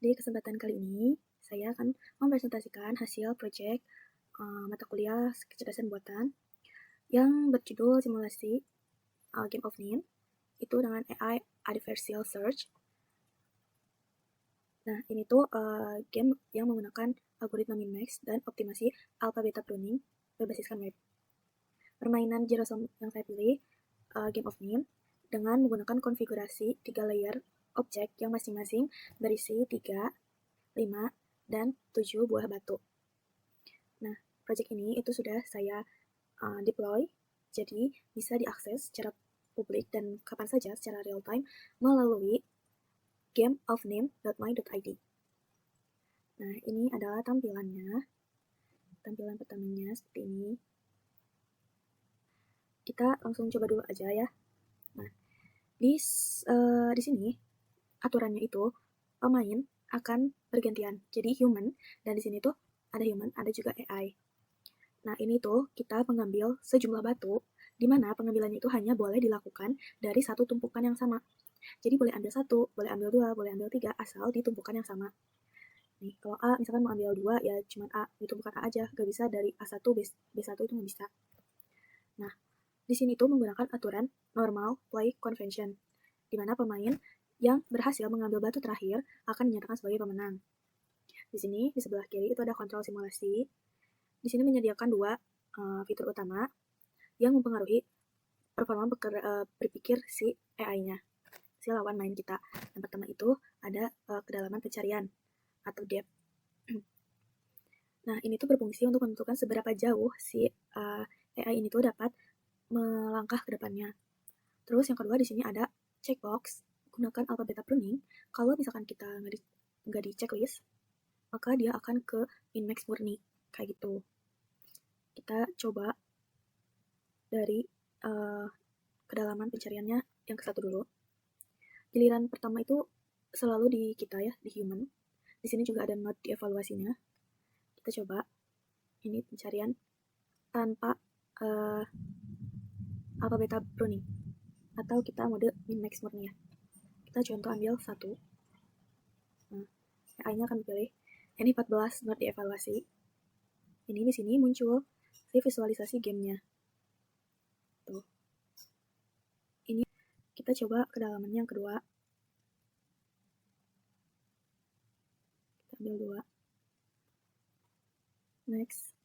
Di kesempatan kali ini, saya akan mempresentasikan hasil proyek mata kuliah kecerdasan buatan yang berjudul simulasi Game of NIM, itu dengan AI Adversarial Search. Nah, ini tuh game yang menggunakan algoritma min-max dan optimasi alpha-beta pruning berbasiskan web. Permainan zero sum yang saya pilih, Game of NIM, dengan menggunakan konfigurasi 3 layer objek yang masing-masing berisi 3, 5, dan 7 buah batu. Nah, project ini itu sudah saya deploy, jadi bisa diakses secara publik dan kapan saja secara real time melalui gameofname.my.id. Nah, ini adalah tampilannya. Tampilan pertamanya seperti ini. Kita langsung coba dulu aja ya. Nah, di sini aturannya itu pemain akan bergantian. Jadi human, dan di sini tuh ada human, ada juga AI. Nah, ini tuh kita mengambil sejumlah batu, di mana pengambilannya itu hanya boleh dilakukan dari satu tumpukan yang sama. Jadi boleh ambil 1, boleh ambil 2, boleh ambil 3, asal di tumpukan yang sama. Nih, kalau A misalkan mau ambil 2, ya cuma A, di tumpukan A aja, gak bisa dari A1, B1 itu nggak bisa. Nah, di sini tuh menggunakan aturan normal play convention, di mana pemain yang berhasil mengambil batu terakhir akan dinyatakan sebagai pemenang. Di sini, di sebelah kiri itu ada kontrol simulasi. Di sini menyediakan 2 fitur utama yang mempengaruhi performa berpikir si AI-nya, si lawan main kita. Yang pertama itu ada kedalaman pencarian atau depth. Nah, ini tuh berfungsi untuk menentukan seberapa jauh si AI ini tuh dapat melangkah ke depannya. Terus yang kedua di sini ada checkbox, gunakan alpha beta pruning. Kalau misalkan kita nggak di checklist, maka dia akan ke min-max murni, kayak gitu. Kita coba dari kedalaman pencariannya yang ke 1 dulu. Giliran pertama itu selalu di kita ya, di human. Di sini juga ada not dievaluasinya. Kita coba ini pencarian tanpa alpha beta pruning, atau kita mode min-max murni ya. Kita contoh ambil 1. Nah, AI-nya akan pilih ini 14 not dievaluasi. Ini di sini muncul si visualisasi gamenya. Tuh. Ini kita coba kedalamannya yang kedua. Kita ambil 2. Next.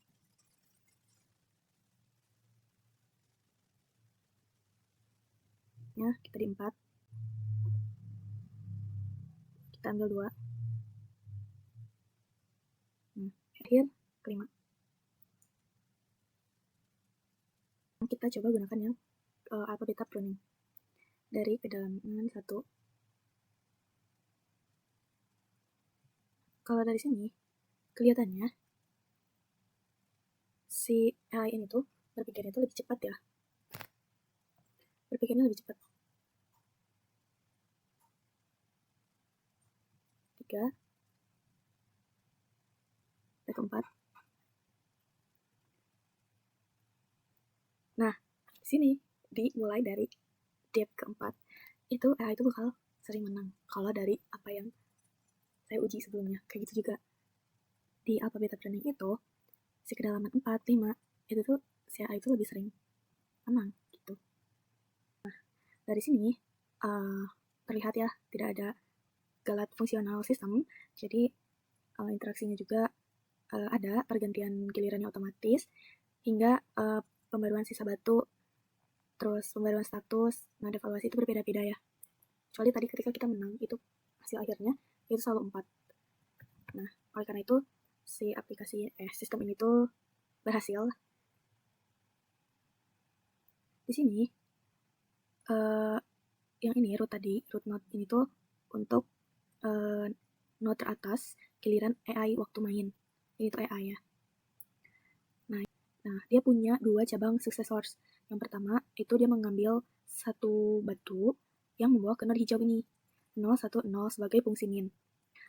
Ya, kita di 4. Kita ambil 2. Nah, akhir kelima. Kita coba gunakan yang alpha beta pruning dari kedalaman 1. Kalau dari sini kelihatannya si AI ini tuh berpikirnya tuh lebih cepat ya. Berpikirnya lebih cepat. 3. Keempat. Nah, sini dimulai dari depth keempat. Itu AI itu bakal sering menang kalau dari apa yang saya uji sebelumnya. Kayak gitu juga. Di alpha beta pruning itu, si kedalaman 4, 5, itu tuh si AI itu lebih sering menang gitu. Nah, dari sini terlihat ya, tidak ada galat fungsional sistem. Jadi interaksinya juga ada pergantian gilirannya otomatis, hingga pembaruan sisa batu, terus pembaruan status, nah evaluasi itu berbeda-beda ya. Kecuali tadi ketika kita menang, itu hasil akhirnya itu selalu 4. Nah, oleh karena itu si aplikasi sistem ini tuh berhasil. Di sini yang ini root node ini tuh untuk node teratas giliran AI waktu main. Ini tuh AI ya. Nah, dia punya 2 cabang successors. Yang pertama itu dia mengambil 1 batu yang membawa ke node hijau ini, 010 sebagai fungsi min.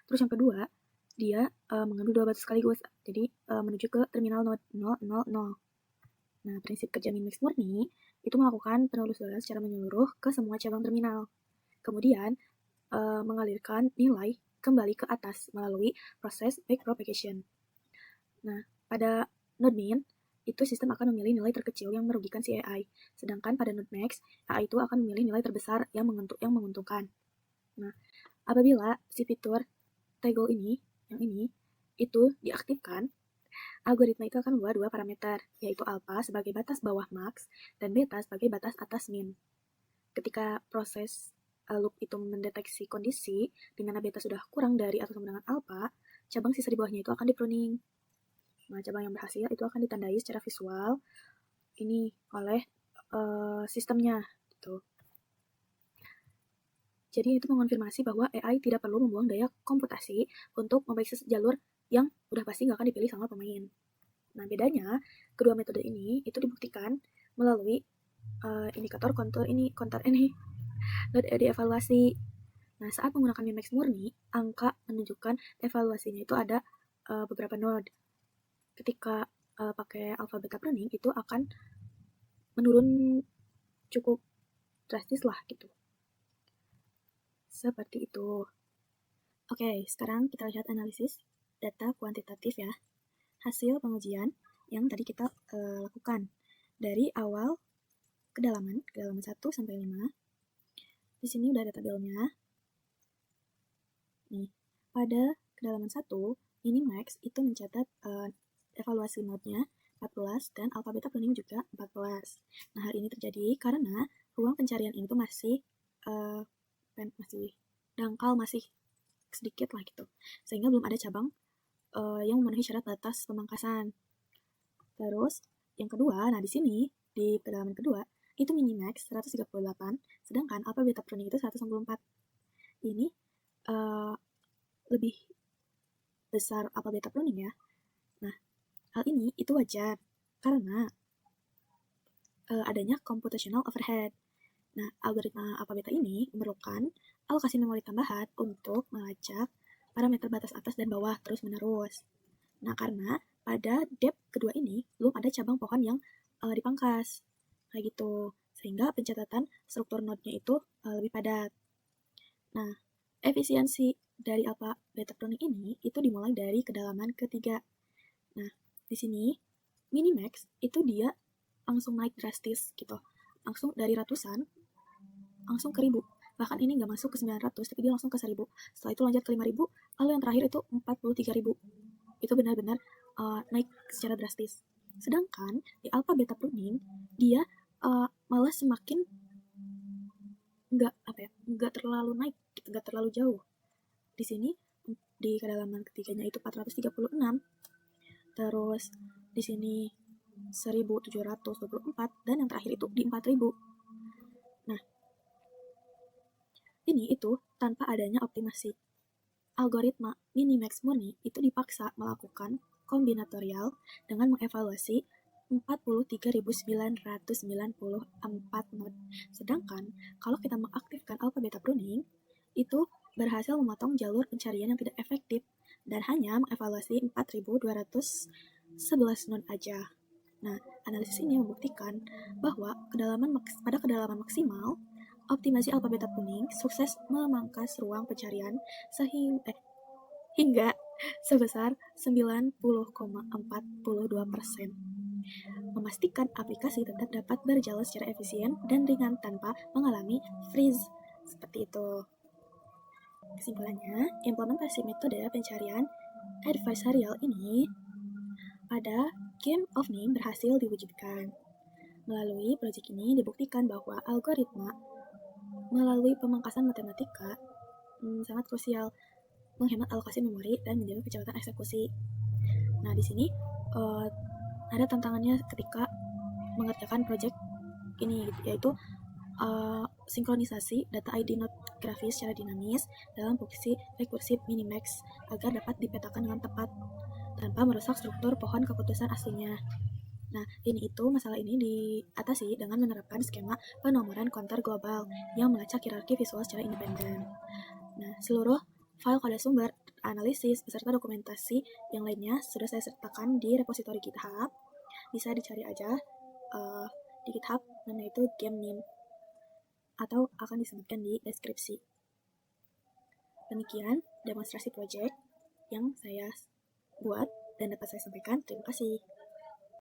Terus yang kedua, dia mengambil 2 batu sekaligus, jadi menuju ke terminal node 000. Nah, prinsip kerja min-max murni itu melakukan penelusuran secara menyeluruh ke semua cabang terminal. Kemudian mengalirkan nilai kembali ke atas melalui proses backpropagation. Nah, pada node min, itu sistem akan memilih nilai terkecil yang merugikan si AI. Sedangkan pada node max, AI itu akan memilih nilai terbesar yang menguntungkan. Nah, apabila si fitur toggle ini, yang ini, itu diaktifkan, algoritma itu akan membawa dua parameter, yaitu alpha sebagai batas bawah max dan beta sebagai batas atas min. Ketika proses loop itu mendeteksi kondisi di mana beta sudah kurang dari atau sama dengan alpha, cabang sisa di bawahnya itu akan di-pruning. Nah, cabang yang berhasil itu akan ditandai secara visual ini oleh sistemnya gitu. Jadi itu mengonfirmasi bahwa AI tidak perlu membuang daya komputasi untuk memeriksa jalur yang udah pasti nggak akan dipilih sama pemain. Nah, bedanya kedua metode ini itu dibuktikan melalui indikator kontur ini dievaluasi. Nah, saat menggunakan Mimax murni, angka menunjukkan evaluasinya itu ada beberapa node. Ketika pakai alpha beta pruning itu akan menurun cukup drastis lah gitu. Seperti itu. Oke, sekarang kita lihat analisis data kuantitatif ya. Hasil pengujian yang tadi kita lakukan dari awal kedalaman 1 sampai 5. Di sini udah ada tabelnya. Nih, pada kedalaman 1, Minimax itu mencatat evaluasi node-nya 14 dan alpha beta pruning juga 14. Nah, hal ini terjadi karena ruang pencarian ini tuh masih dangkal, masih sedikit lah gitu. Sehingga belum ada cabang yang memenuhi syarat batas pemangkasan. Terus, yang kedua, nah di sini, di kedalaman kedua, itu minimax 138, sedangkan alpha beta pruning itu 194. Ini lebih besar alpha beta pruning ya. Nah, hal ini itu wajar karena adanya computational overhead. Nah, algoritma alpha beta ini memerlukan alokasi memori tambahan untuk melacak parameter batas atas dan bawah terus-menerus. Nah, karena pada depth kedua ini belum ada cabang pohon yang dipangkas. Kayak gitu. Sehingga pencatatan struktur node-nya itu lebih padat. Nah, efisiensi dari alpha beta pruning ini itu dimulai dari kedalaman ketiga. Nah, di sini minimax itu dia langsung naik drastis gitu. Langsung dari ratusan langsung ke 1000. Bahkan ini nggak masuk ke 900, tapi dia langsung ke 1000. Setelah itu lanjut ke 5000, lalu yang terakhir itu 43.000. Itu benar-benar naik secara drastis. Sedangkan di alpha beta pruning, dia malah semakin nggak terlalu naik, nggak terlalu jauh. Di sini di kedalaman ketiganya itu 436, terus di sini 1724, dan yang terakhir itu di 4000. Nah, ini itu tanpa adanya optimasi. Algoritma Minimax murni itu dipaksa melakukan kombinatorial dengan mengevaluasi 43.994 node. Sedangkan kalau kita mengaktifkan alpha beta pruning, itu berhasil memotong jalur pencarian yang tidak efektif dan hanya mengevaluasi 4.211 node aja. Nah, analisis ini membuktikan bahwa pada kedalaman maksimal, optimasi alpha beta pruning sukses memangkas ruang pencarian hingga sebesar 90,42%. Memastikan aplikasi tetap dapat berjalan secara efisien dan ringan tanpa mengalami freeze. Seperti itu. Kesimpulannya, implementasi metode pencarian adversarial ini pada Game of Name berhasil diwujudkan. Melalui proyek ini dibuktikan bahwa algoritma melalui pemangkasan matematika sangat krusial menghemat alokasi memori dan menjaga kecepatan eksekusi. Nah, di sini ada tantangannya ketika mengerjakan proyek ini, yaitu sinkronisasi data ID node grafis secara dinamis dalam fungsi rekursif minimax agar dapat dipetakan dengan tepat tanpa merusak struktur pohon keputusan aslinya. Nah, masalah ini diatasi dengan menerapkan skema penomoran counter global yang melacak hierarki visual secara independen. Nah, seluruh file kode sumber, analisis, beserta dokumentasi yang lainnya sudah saya sertakan di repositori GitHub. Bisa dicari aja di GitHub, namanya itu GameName, atau akan disebutkan di deskripsi. Demikian demonstrasi project yang saya buat dan dapat saya sampaikan. Terima kasih.